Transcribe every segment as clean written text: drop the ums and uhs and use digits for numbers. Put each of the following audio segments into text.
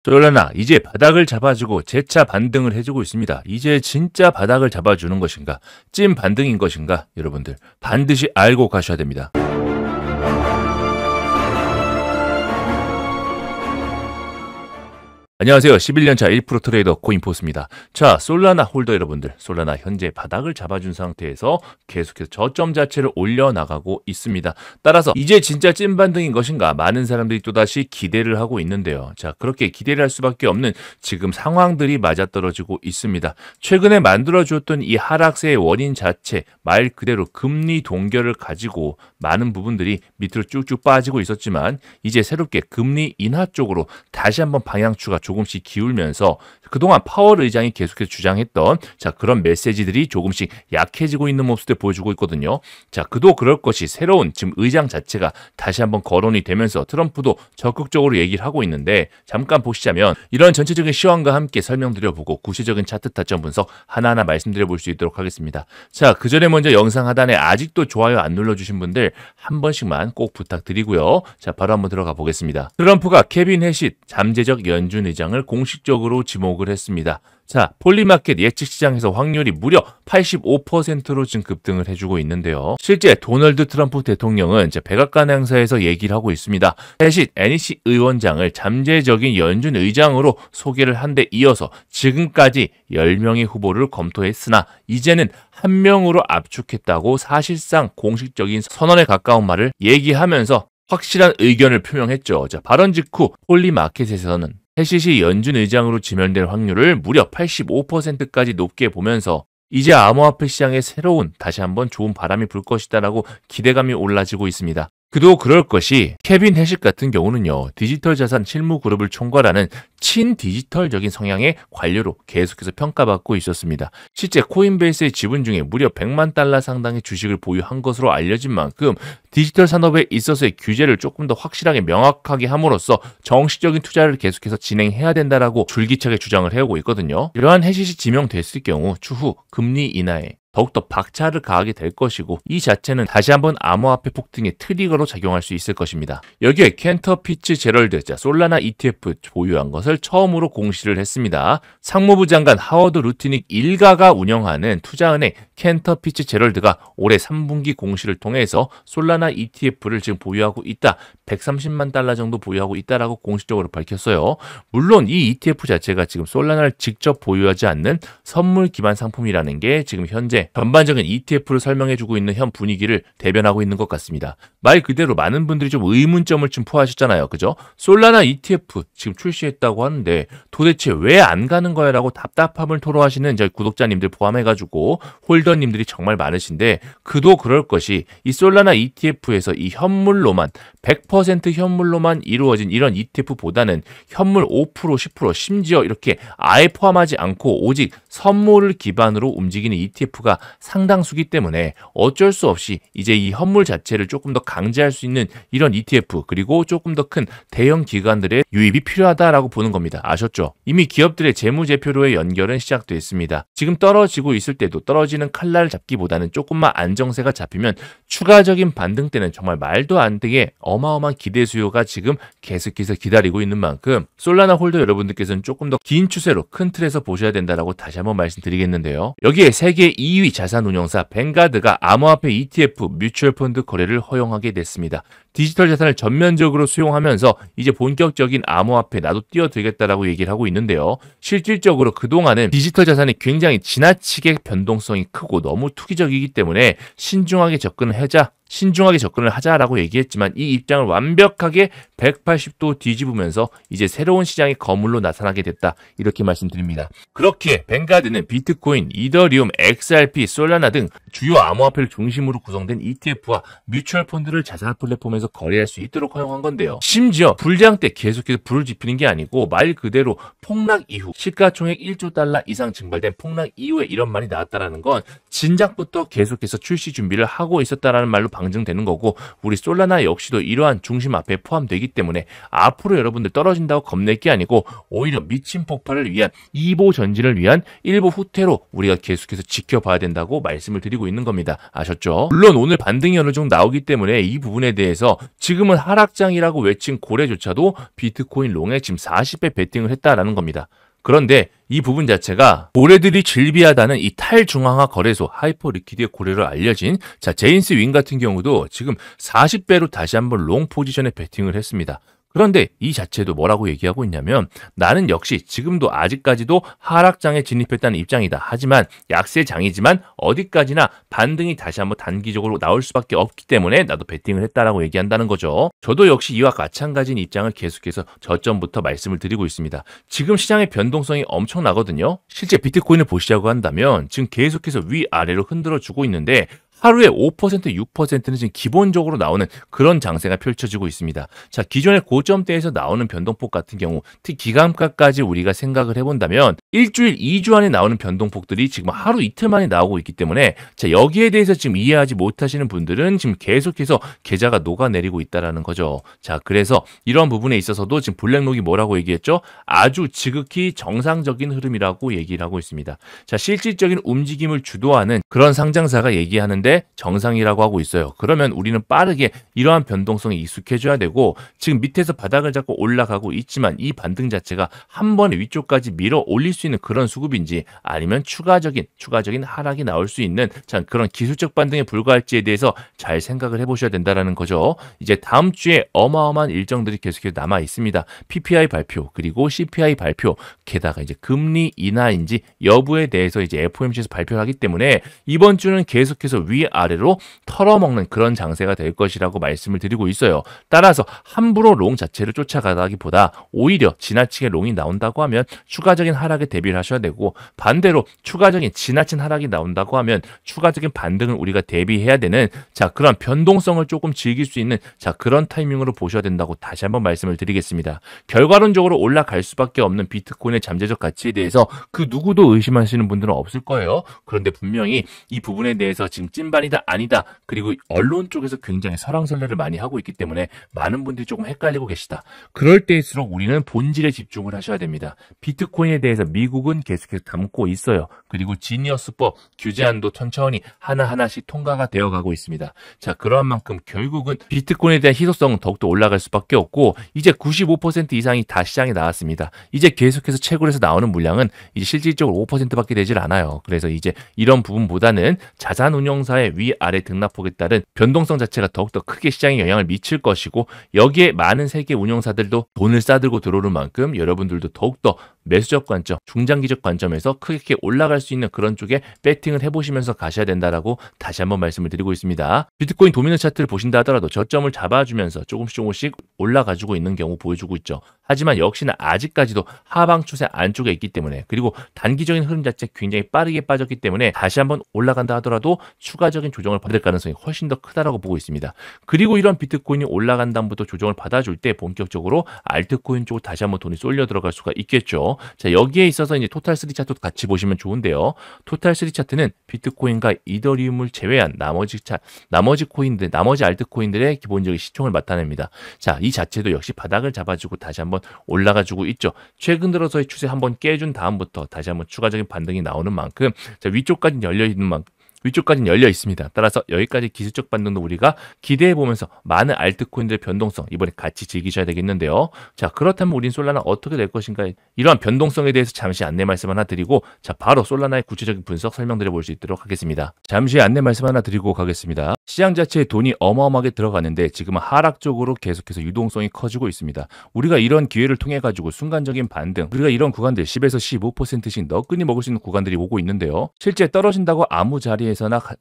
솔라나 이제 바닥을 잡아주고 재차 반등을 해주고 있습니다. 이제 진짜 바닥을 잡아주는 것인가, 찐 반등인 것인가, 여러분들 반드시 알고 가셔야 됩니다. 안녕하세요. 11년차 1% 트레이더 코인포스입니다. 자, 솔라나 홀더 여러분들, 솔라나 현재 바닥을 잡아준 상태에서 계속해서 저점 자체를 올려나가고 있습니다. 따라서 이제 진짜 찐 반등인 것인가, 많은 사람들이 또다시 기대를 하고 있는데요. 자, 그렇게 기대를 할 수밖에 없는 지금 상황들이 맞아떨어지고 있습니다. 최근에 만들어주었던 이 하락세의 원인 자체, 말 그대로 금리 동결을 가지고 많은 부분들이 밑으로 쭉쭉 빠지고 있었지만 이제 새롭게 금리 인하 쪽으로 다시 한번 방향추가 조금씩 기울면서 그동안 파월 의장이 계속해서 주장했던 그런 메시지들이 조금씩 약해지고 있는 모습을 보여주고 있거든요. 자, 그도 그럴 것이 새로운 지금 의장 자체가 다시 한번 거론이 되면서 트럼프도 적극적으로 얘기를 하고 있는데, 잠깐 보시자면 이런 전체적인 시황과 함께 설명드려보고 구체적인 차트 타점 분석 하나하나 말씀드려 볼 수 있도록 하겠습니다. 자, 그 전에 먼저 영상 하단에 아직도 좋아요 안 눌러주신 분들 한 번씩만 꼭 부탁드리고요. 자, 바로 한번 들어가 보겠습니다. 트럼프가 케빈 해싯 잠재적 연준 의장을 공식적으로 지목을 했습니다. 자, 폴리마켓 예측 시장에서 확률이 무려 85%로 지금 급등을 해주고 있는데요. 실제 도널드 트럼프 대통령은 백악관 행사에서 얘기를 하고 있습니다. 해싯 NEC 의원장을 잠재적인 연준 의장으로 소개를 한 데 이어서 지금까지 10명의 후보를 검토했으나 이제는 한 명으로 압축했다고 사실상 공식적인 선언에 가까운 말을 얘기하면서 확실한 의견을 표명했죠. 자, 발언 직후 폴리마켓에서는 해시시 연준 의장으로 지명될 확률을 무려 85%까지 높게 보면서 이제 암호화폐 시장에 새로운 다시 한번 좋은 바람이 불 것이다라고 기대감이 올라지고 있습니다. 그도 그럴 것이 케빈 해싯 같은 경우는요, 디지털 자산 실무 그룹을 총괄하는 친디지털적인 성향의 관료로 계속해서 평가받고 있었습니다. 실제 코인베이스의 지분 중에 무려 100만 달러 상당의 주식을 보유한 것으로 알려진 만큼 디지털 산업에 있어서의 규제를 조금 더 확실하게 명확하게 함으로써 정식적인 투자를 계속해서 진행해야 된다라고 줄기차게 주장을 해오고 있거든요. 이러한 해싯이 지명됐을 경우 추후 금리 인하에 더욱더 박차를 가하게 될 것이고, 이 자체는 다시 한번 암호화폐 폭등의 트리거로 작용할 수 있을 것입니다. 여기에 켄터 피츠제럴드, 솔라나 ETF 보유한 것을 처음으로 공시를 했습니다. 상무부 장관 하워드 루트닉 일가가 운영하는 투자은행 켄터 피츠제럴드가 올해 3분기 공시를 통해서 솔라나 ETF를 지금 보유하고 있다, 130만 달러 정도 보유하고 있다라고 공식적으로 밝혔어요. 물론 이 ETF 자체가 지금 솔라나를 직접 보유하지 않는 선물 기반 상품이라는 게 지금 현재 전반적인 ETF를 설명해주고 있는 현 분위기를 대변하고 있는 것 같습니다. 말 그대로 많은 분들이 좀 의문점을 좀 포하셨잖아요. 그죠? 솔라나 ETF 지금 출시했다고 하는데 도대체 왜 안 가는 거야? 라고 답답함을 토로하시는 저희 구독자님들 포함해가지고 홀더님들이 정말 많으신데, 그도 그럴 것이 이 솔라나 ETF에서 이 현물로만 100% 현물로만 이루어진 이런 ETF보다는 현물 5%, 10%, 심지어 이렇게 아예 포함하지 않고 오직 선물을 기반으로 움직이는 ETF가 상당수기 때문에 어쩔 수 없이 이제 이 현물 자체를 조금 더 강제할 수 있는 이런 ETF, 그리고 조금 더 큰 대형 기관들의 유입이 필요하다라고 보는 겁니다. 아셨죠? 이미 기업들의 재무제표로의 연결은 시작됐습니다. 지금 떨어지고 있을 때도 떨어지는 칼날을 잡기보다는 조금만 안정세가 잡히면 추가적인 반등 때는 정말 말도 안 되게 어마어마한 기대 수요가 지금 계속해서 기다리고 있는 만큼 솔라나 홀더 여러분들께서는 조금 더 긴 추세로 큰 틀에서 보셔야 된다라고 다시 한번 말씀드리겠는데요. 여기에 세계 2위 자산운용사 뱅가드가 암호화폐 ETF 뮤추얼 펀드 거래를 허용하게 됐습니다. 디지털 자산을 전면적으로 수용하면서 이제 본격적인 암호화폐 나도 뛰어들겠다라고 얘기를 하고 있는데요. 실질적으로 그동안은 디지털 자산이 굉장히 지나치게 변동성이 크고 너무 투기적이기 때문에 신중하게 접근을 하자라고 얘기했지만 이 입장을 완벽하게 180도 뒤집으면서 이제 새로운 시장의 거물로 나타나게 됐다, 이렇게 말씀드립니다. 그렇기에 뱅가드는 비트코인, 이더리움, XRP, 솔라나 등 주요 암호화폐를 중심으로 구성된 ETF와 뮤추얼 펀드를 자산 플랫폼에서 거래할 수 있도록 허용한 건데요. 심지어 불장 때 계속해서 불을 지피는 게 아니고 말 그대로 폭락 이후 시가총액 1조 달러 이상 증발된 폭락 이후에 이런 말이 나왔다라는 건 진작부터 계속해서 출시 준비를 하고 있었다라는 말로 방증되는 거고, 우리 솔라나 역시도 이러한 중심 앞에 포함되기 때문에 앞으로 여러분들 떨어진다고 겁낼 게 아니고 오히려 미친 폭발을 위한 2보 전진을 위한 1보 후퇴로 우리가 계속해서 지켜봐야 된다고 말씀을 드리고 있는 겁니다. 아셨죠? 물론 오늘 반등이 어느 정도 나오기 때문에 이 부분에 대해서 상태에서 지금은 하락장이라고 외친 고래조차도 비트코인 롱에 지금 40배 베팅을 했다라는 겁니다. 그런데 이 부분 자체가 고래들이 즐비하다는 이 탈중앙화 거래소 하이퍼 리퀴드의 고래로 알려진 제인스 윈 같은 경우도 지금 40배로 다시 한번 롱 포지션에 베팅을 했습니다. 그런데 이 자체도 뭐라고 얘기하고 있냐면 나는 역시 지금도 아직까지도 하락장에 진입했다는 입장이다. 하지만 약세장이지만 어디까지나 반등이 다시 한번 단기적으로 나올 수밖에 없기 때문에 나도 베팅을 했다라고 얘기한다는 거죠. 저도 역시 이와 마찬가지인 입장을 계속해서 저점부터 말씀을 드리고 있습니다. 지금 시장의 변동성이 엄청나거든요. 실제 비트코인을 보시자고 한다면 지금 계속해서 위아래로 흔들어주고 있는데 하루에 5%, 6%는 지금 기본적으로 나오는 그런 장세가 펼쳐지고 있습니다. 자, 기존의 고점대에서 나오는 변동폭 같은 경우, 특히 기간가까지 우리가 생각을 해본다면 일주일, 2주 안에 나오는 변동폭들이 지금 하루 이틀 만에 나오고 있기 때문에 자, 여기에 대해서 지금 이해하지 못하시는 분들은 지금 계속해서 계좌가 녹아내리고 있다는 거죠. 자, 그래서 이런 부분에 있어서도 지금 블랙록이 뭐라고 얘기했죠? 아주 지극히 정상적인 흐름이라고 얘기를 하고 있습니다. 자, 실질적인 움직임을 주도하는 그런 상장사가 얘기하는데 정상이라고 하고 있어요. 그러면 우리는 빠르게 이러한 변동성에 익숙해져야 되고 지금 밑에서 바닥을 잡고 올라가고 있지만 이 반등 자체가 한 번에 위쪽까지 밀어 올릴 수 있는 그런 수급인지 아니면 추가적인 하락이 나올 수 있는 그런 기술적 반등에 불과할지에 대해서 잘 생각을 해보셔야 된다는 거죠. 이제 다음 주에 어마어마한 일정들이 계속해서 남아 있습니다. PPI 발표 그리고 CPI 발표 게다가 이제 금리 인하인지 여부에 대해서 이제 FOMC에서 발표를 하기 때문에 이번 주는 계속해서 위아래로 털어먹는 그런 장세가 될 것이라고 말씀을 드리고 있어요. 따라서 함부로 롱 자체를 쫓아가기보다 오히려 지나치게 롱이 나온다고 하면 추가적인 하락에 대비를 하셔야 되고 반대로 추가적인 지나친 하락이 나온다고 하면 추가적인 반등을 우리가 대비해야 되는 그런 변동성을 조금 즐길 수 있는 그런 타이밍으로 보셔야 된다고 다시 한번 말씀을 드리겠습니다. 결과론적으로 올라갈 수밖에 없는 비트코인의 잠재적 가치에 대해서 그 누구도 의심하시는 분들은 없을 거예요. 그런데 분명히 이 부분에 대해서 지금 찐반이다 아니다 그리고 언론 쪽에서 굉장히 설왕설래를 많이 하고 있기 때문에 많은 분들이 조금 헷갈리고 계시다. 그럴 때일수록 우리는 본질에 집중을 하셔야 됩니다. 비트코인에 대해서 미국은 계속해서 담고 있어요. 그리고 지니어스법 규제안도 천천히 하나하나씩 통과가 되어가고 있습니다. 자, 그러한 만큼 결국은 비트코인에 대한 희소성은 더욱더 올라갈 수밖에 없고 이제 95% 이상이 다 시장에 나왔습니다. 이제 계속해서 채굴에서 나오는 물량은 이제 실질적으로 5%밖에 되질 않아요. 그래서 이제 이런 부분보다는 자산 운용사의 위아래 등락폭에 따른 변동성 자체가 더욱더 크게 시장에 영향을 미칠 것이고 여기에 많은 세계 운용사들도 돈을 싸들고 들어오는 만큼 여러분들도 더욱더 매수적 관점, 중장기적 관점에서 크게 올라갈 수 있는 그런 쪽에 배팅을 해보시면서 가셔야 된다라고 다시 한번 말씀을 드리고 있습니다. 비트코인 도미너 차트를 보신다 하더라도 저점을 잡아주면서 조금씩 올라가지고 있는 경우 보여주고 있죠. 하지만 역시나 아직까지도 하방 추세 안쪽에 있기 때문에 그리고 단기적인 흐름 자체 굉장히 빠르게 빠졌기 때문에 다시 한번 올라간다 하더라도 추가적인 조정을 받을 가능성이 훨씬 더 크다라고 보고 있습니다. 그리고 이런 비트코인이 올라간 다음부터 조정을 받아줄 때 본격적으로 알트코인 쪽으로 다시 한번 돈이 쏠려 들어갈 수가 있겠죠. 자, 여기에 있어서 이제 토탈3 차트도 같이 보시면 좋은데요. 토탈3 차트는 비트코인과 이더리움을 제외한 나머지 코인들, 나머지 알트코인들의 기본적인 시총을 나타냅니다. 자, 이 자체도 역시 바닥을 잡아주고 다시 한번 올라가주고 있죠. 최근 들어서의 추세 한번 깨준 다음부터 다시 한번 추가적인 반등이 나오는 만큼 위쪽까지 위쪽까지는 열려 있습니다. 따라서 여기까지 기술적 반등도 우리가 기대해보면서 많은 알트코인들의 변동성 이번에 같이 즐기셔야 되겠는데요. 자, 그렇다면 우린 솔라나 어떻게 될 것인가 이러한 변동성에 대해서 잠시 안내 말씀 하나 드리고 자, 바로 솔라나의 구체적인 분석 설명드려 볼 수 있도록 하겠습니다. 잠시 안내 말씀 하나 드리고 가겠습니다. 시장 자체에 돈이 어마어마하게 들어가는데 지금은 하락 쪽으로 계속해서 유동성이 커지고 있습니다. 우리가 이런 기회를 통해 가지고 순간적인 반등, 우리가 이런 구간들 10에서 15%씩 너끈히 먹을 수 있는 구간들이 오고 있는데요. 실제 떨어진다고 아무 자리에서나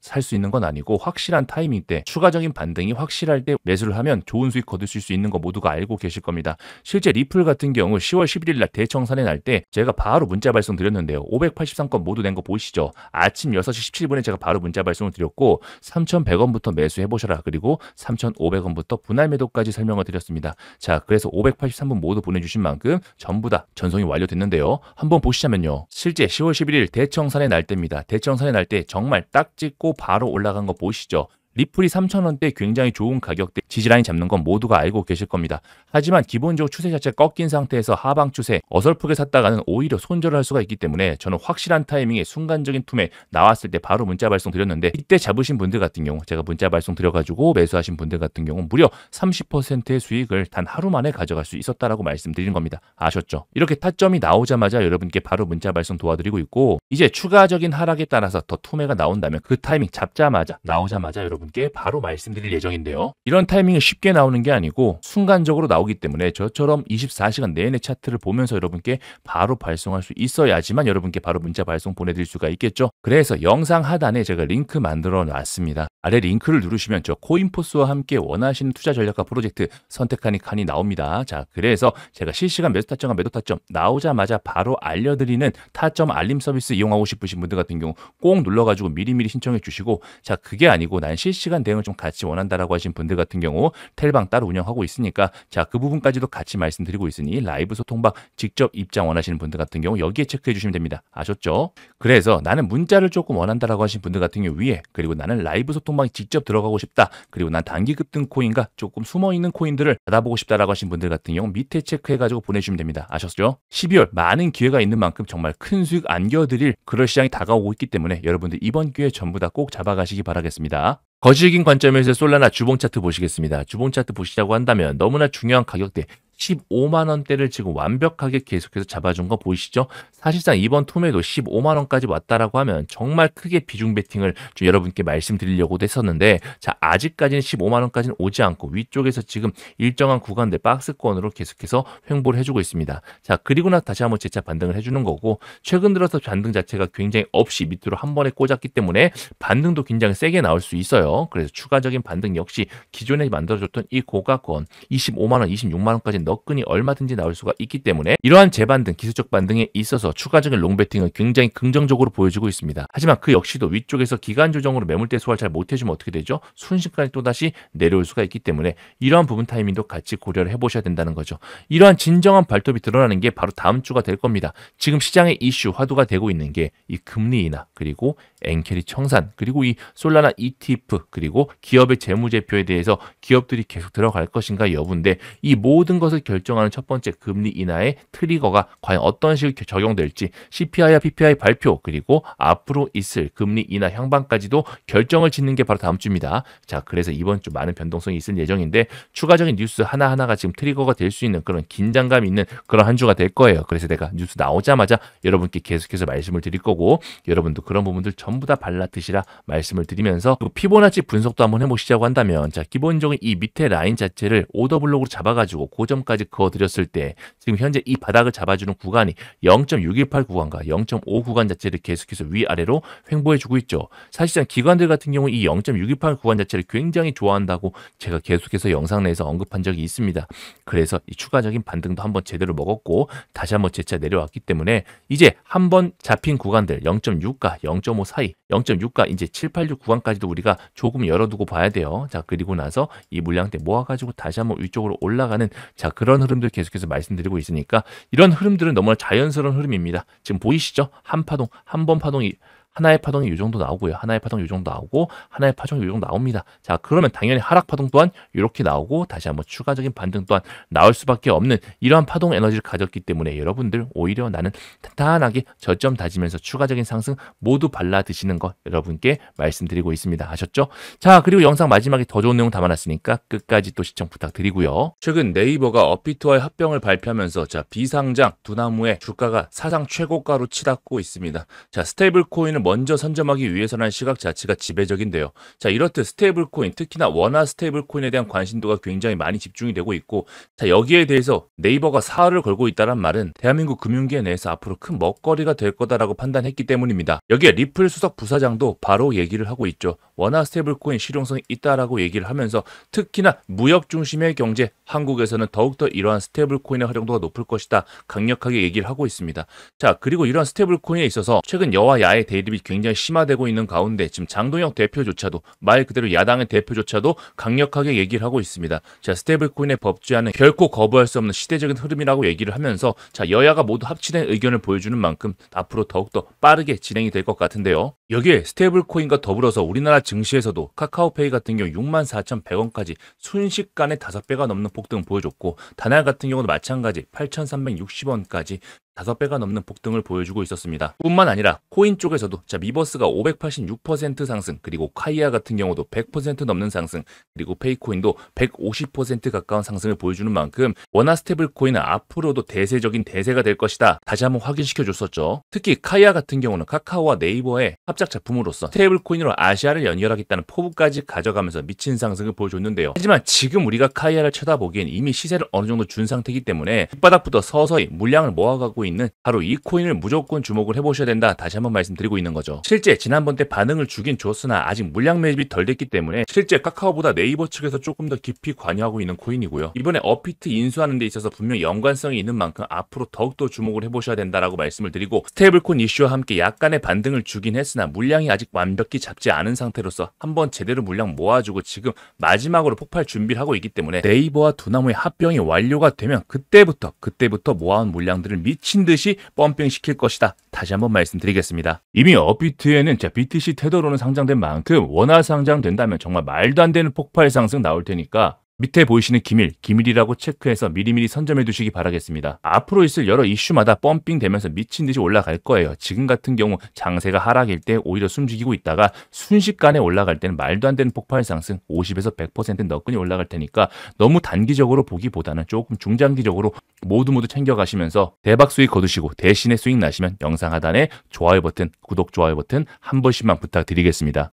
살 수 있는 건 아니고 확실한 타이밍 때 추가적인 반등이 확실할 때 매수를 하면 좋은 수익 거두실 수 있는 거 모두가 알고 계실 겁니다. 실제 리플 같은 경우 10월 11일 날 대청산에 날 때 제가 바로 문자 발송 드렸는데요. 583건 모두 낸 거 보이시죠? 아침 6시 17분에 제가 바로 문자 발송을 드렸고 3,100원부터 매수해보셔라. 그리고 3,500원부터 분할 매도까지 설명을 드렸습니다. 자, 그래서 583분 모두 보내주신 만큼 전부 다 전송이 완료됐는데요. 한번 보시자면요. 실제 10월 11일 대청산의 날때입니다. 대청산의 날 때 정말 딱 찍고 바로 올라간 거 보시죠. 리플이 3,000원대 굉장히 좋은 가격대 지지라인 잡는 건 모두가 알고 계실 겁니다. 하지만 기본적으로 추세 자체가 꺾인 상태에서 하방 추세 어설프게 샀다가는 오히려 손절을 할 수가 있기 때문에 저는 확실한 타이밍에 순간적인 툼에 나왔을 때 바로 문자 발송 드렸는데, 이때 잡으신 분들 같은 경우, 제가 문자 발송 드려가지고 매수하신 분들 같은 경우 무려 30%의 수익을 단 하루 만에 가져갈 수 있었다라고 말씀드리는 겁니다. 아셨죠? 이렇게 타점이 나오자마자 여러분께 바로 문자 발송 도와드리고 있고, 이제 추가적인 하락에 따라서 더 투매가 나온다면 그 타이밍 잡자마자 나오자마자 여러분께 바로 말씀드릴 예정인데요. 이런 타이밍이 쉽게 나오는 게 아니고 순간적으로 나오기 때문에 저처럼 24시간 내내 차트를 보면서 여러분께 바로 발송할 수 있어야지만 여러분께 바로 문자 발송 보내드릴 수가 있겠죠. 그래서 영상 하단에 제가 링크 만들어 놨습니다. 아래 링크를 누르시면 저 코인포스와 함께 원하시는 투자 전략과 프로젝트 선택하니 칸이 나옵니다. 자, 그래서 제가 실시간 매수 타점과 매도 타점 나오자마자 바로 알려드리는 타점 알림 서비스 이용하고 싶으신 분들 같은 경우 꼭 눌러가지고 미리미리 신청해 주시고, 자, 그게 아니고 난 실시간 대응을 좀 같이 원한다라고 하신 분들 같은 경우 텔방 따로 운영하고 있으니까 자, 그 부분까지도 같이 말씀드리고 있으니 라이브 소통방 직접 입장 원하시는 분들 같은 경우 여기에 체크해 주시면 됩니다. 아셨죠? 그래서 나는 문자를 조금 원한다라고 하신 분들 같은 경우 위에, 그리고 나는 라이브 소통방에 직접 들어가고 싶다, 그리고 난 단기 급등 코인과 조금 숨어있는 코인들을 받아보고 싶다라고 하신 분들 같은 경우 밑에 체크해가지고 보내주시면 됩니다. 아셨죠? 12월 많은 기회가 있는 만큼 정말 큰 수익 안겨드릴 그럴 시장이 다가오고 있기 때문에 여러분들 이번 기회 전부 다 꼭 잡아가시기 바라겠습니다. 거시적인 관점에서 솔라나 주봉 차트 보시겠습니다. 주봉 차트 보시자고 한다면 너무나 중요한 가격대 15만원대를 지금 완벽하게 계속해서 잡아준 거 보이시죠? 사실상 이번 툼에도 15만원까지 왔다라고 하면 정말 크게 비중 베팅을 좀 여러분께 말씀드리려고도 했었는데, 자, 아직까지는 15만원까지는 오지 않고 위쪽에서 지금 일정한 구간대 박스권으로 계속해서 횡보를 해주고 있습니다. 자, 그리고 나서 다시 한번 재차 반등을 해주는 거고, 최근 들어서 반등 자체가 굉장히 없이 밑으로 한 번에 꽂았기 때문에 반등도 굉장히 세게 나올 수 있어요. 그래서 추가적인 반등 역시 기존에 만들어줬던 이 고가권 25만원, 26만원까지 너끈히 얼마든지 나올 수가 있기 때문에 이러한 재반등, 기술적 반등에 있어서 추가적인 롱배팅은 굉장히 긍정적으로 보여지고 있습니다. 하지만 그 역시도 위쪽에서 기간 조정으로 매물대 소화를 잘 못해주면 어떻게 되죠? 순식간에 또다시 내려올 수가 있기 때문에 이러한 부분 타이밍도 같이 고려를 해보셔야 된다는 거죠. 이러한 진정한 발톱이 드러나는 게 바로 다음 주가 될 겁니다. 지금 시장의 이슈, 화두가 되고 있는 게 이 금리 인하, 그리고 엔캐리 청산, 그리고 이 솔라나 ETF, 그리고 기업의 재무제표에 대해서 기업들이 계속 들어갈 것인가 여부인데, 이 모든 것을 결정하는 첫 번째 금리 인하의 트리거가 과연 어떤 식으로 적용될지 CPI와 PPI 발표, 그리고 앞으로 있을 금리 인하 향방까지도 결정을 짓는 게 바로 다음 주입니다. 자, 그래서 이번 주 많은 변동성이 있을 예정인데 추가적인 뉴스 하나하나가 지금 트리거가 될 수 있는 그런 긴장감 있는 그런 한 주가 될 거예요. 그래서 내가 뉴스 나오자마자 여러분께 계속해서 말씀을 드릴 거고, 여러분도 그런 부분들 전부 다 발라드시라 말씀을 드리면서, 피보나치 분석도 한번 해보시자고 한다면, 자, 기본적인 이 밑에 라인 자체를 오더블록으로 잡아가지고 고점까지 그어드렸을 때 지금 현재 이 바닥을 잡아주는 구간이 0.618 구간과 0.5 구간 자체를 계속해서 위아래로 횡보해주고 있죠. 사실상 기관들 같은 경우 이 0.618 구간 자체를 굉장히 좋아한다고 제가 계속해서 영상 내에서 언급한 적이 있습니다. 그래서 이 추가적인 반등도 한번 제대로 먹었고 다시 한번 재차 내려왔기 때문에 이제 한번 잡힌 구간들 0.6과 0.5 사이, 0.6과 이제 786 구간까지도 우리가 조금 열어두고 봐야 돼요. 자, 그리고 나서 이 물량대 모아가지고 다시 한번 위쪽으로 올라가는, 자, 그런 흐름들 계속해서 말씀드리고 있으니까 이런 흐름들은 너무나 자연스러운 흐름입니다. 지금 보이시죠? 한 파동, 한 번 파동이, 하나의 파동이 이 정도 나오고요. 하나의 파동이 이 정도 나오고 하나의 파동이 이 정도 나옵니다. 자, 그러면 당연히 하락 파동 또한 이렇게 나오고 다시 한번 추가적인 반등 또한 나올 수밖에 없는 이러한 파동 에너지를 가졌기 때문에 여러분들 오히려 나는 탄탄하게 저점 다지면서 추가적인 상승 모두 발라 드시는 거 여러분께 말씀드리고 있습니다. 아셨죠? 자, 그리고 영상 마지막에 더 좋은 내용 담아놨으니까 끝까지 또 시청 부탁드리고요. 최근 네이버가 업비트와의 합병을 발표하면서 자, 비상장 두나무의 주가가 사상 최고가로 치닫고 있습니다. 자, 스테이블 코인을 먼저 선점하기 위해서라는 시각 자체가 지배적인데요. 자, 이렇듯 스테이블 코인, 특히나 원화 스테이블 코인에 대한 관심도가 굉장히 많이 집중이 되고 있고, 자, 여기에 대해서 네이버가 사활을 걸고 있다는 말은 대한민국 금융계 내에서 앞으로 큰 먹거리가 될 거다라고 판단했기 때문입니다. 여기에 리플 수석 부사장도 바로 얘기를 하고 있죠. 원화 스테이블 코인 실용성이 있다라고 얘기를 하면서 특히나 무역 중심의 경제, 한국에서는 더욱더 이러한 스테이블 코인의 활용도가 높을 것이다 강력하게 얘기를 하고 있습니다. 자, 그리고 이러한 스테이블 코인에 있어서 최근 여와 야의 대립이 굉장히 심화되고 있는 가운데 지금 장동혁 대표조차도 말 그대로 야당의 대표조차도 강력하게 얘기를 하고 있습니다. 자, 스테이블 코인의 법제화는 결코 거부할 수 없는 시대적인 흐름이라고 얘기를 하면서 자, 여야가 모두 합치된 의견을 보여주는 만큼 앞으로 더욱더 빠르게 진행이 될 것 같은데요. 여기에 스테이블 코인과 더불어서 우리나라 증시에서도 카카오페이 같은 경우 64,100원까지 순식간에 5배가 넘는 폭등을 보여줬고, 다날 같은 경우도 마찬가지 8,360원까지 5배가 넘는 폭등을 보여주고 있었습니다. 뿐만 아니라 코인 쪽에서도 미버스가 586% 상승, 그리고 카이아 같은 경우도 100% 넘는 상승, 그리고 페이코인도 150% 가까운 상승을 보여주는 만큼 원화 스테이블 코인은 앞으로도 대세적인 대세가 될 것이다, 다시 한번 확인시켜 줬었죠. 특히 카이아 같은 경우는 카카오와 네이버의 합작 작품으로서 스테이블 코인으로 아시아를 연결하겠다는 포부까지 가져가면서 미친 상승을 보여줬는데요. 하지만 지금 우리가 카이아를 쳐다보기엔 이미 시세를 어느 정도 준 상태이기 때문에 밑바닥부터 서서히 물량을 모아가고 있는 바로 이 코인을 무조건 주목을 해보셔야 된다, 다시 한번 말씀드리고 있는 거죠. 실제 지난번 때 반응을 주긴 줬으나 아직 물량 매집이 덜 됐기 때문에 실제 카카오보다 네이버 측에서 조금 더 깊이 관여하고 있는 코인이고요. 이번에 업비트 인수하는 데 있어서 분명 연관성이 있는 만큼 앞으로 더욱더 주목을 해보셔야 된다라고 말씀을 드리고, 스테이블코인 이슈와 함께 약간의 반등을 주긴 했으나 물량이 아직 완벽히 잡지 않은 상태로서 한번 제대로 물량 모아주고 지금 마지막으로 폭발 준비를 하고 있기 때문에 네이버와 두나무의 합병이 완료가 되면 그때부터 모아온 물량들을 미친 듯이 펌핑 시킬 것이다, 다시 한번 말씀드리겠습니다. 이미 업비트에는 BTC 테더로는 상장된 만큼 원화 상장된다면 정말 말도 안 되는 폭발 상승 나올 테니까 밑에 보이시는 기밀이라고 체크해서 미리미리 선점해 두시기 바라겠습니다. 앞으로 있을 여러 이슈마다 펌핑 되면서 미친 듯이 올라갈 거예요. 지금 같은 경우 장세가 하락일 때 오히려 숨죽이고 있다가 순식간에 올라갈 때는 말도 안 되는 폭발 상승 50에서 100% 너끈히 올라갈 테니까 너무 단기적으로 보기보다는 조금 중장기적으로 모두 챙겨가시면서 대박 수익 거두시고 대신에 수익 나시면 영상 하단에 좋아요 버튼, 구독, 좋아요 버튼 한 번씩만 부탁드리겠습니다.